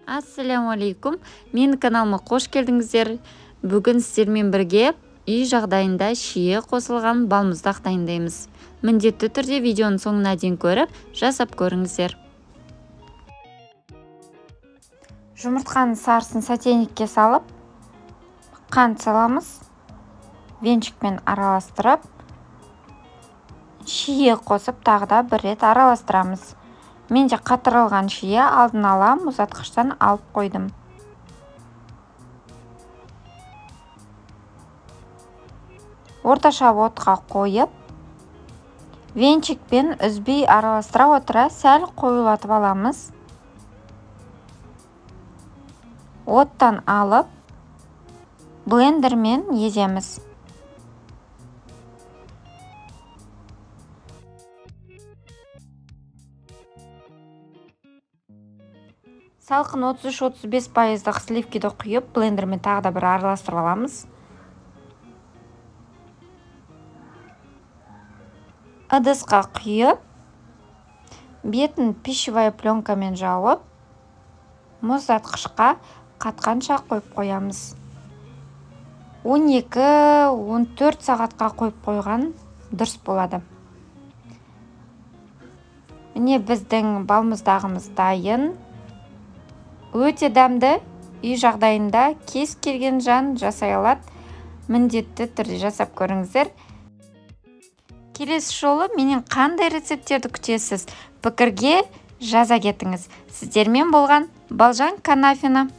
Ассалаумалейкум, менің каналыма қош келдіңіздер. Бүгін сіздермен бірге үй жағдайында шие қосылған балмұздақ дайындаймыз. Міндетті түрде видеоның соңына дейін көріп, жасап көріңіздер. Жұмыртқаның сарысын сотейникке салып, қант саламыз. Венчикпен араластырып, шие қосып, тағы да бір рет араластырамыз. Менде қатырылған шие алдын ала мұздатқыштан алып қойдым. Орташа отқа қойып, венчикпен үзбей араластыра отыра сәл қоюлатып аламыз. Оттан алып, блендермен еземіз. Салқын 33-35% сливкиді құйып, блендермен тағы да бір араластырып аламыз. Ыдысқа құйып, бетін пищевая пленкамен жауып, мұздатқышқа қатқанша қойып қоямыз. 12-14 сағатқа қойып қойған дұрыс болады. Міне біздің балмұздағымыз дайын. Өте дәмді, үй жағдайында кез келген жан жасай алады. Міндетті түрде жасап көріңіздер. Келесі жолы менен қандай рецепттерді күтесіз? Пікірге жаза кетіңіз. Сіздермен болған Балжан Канафина.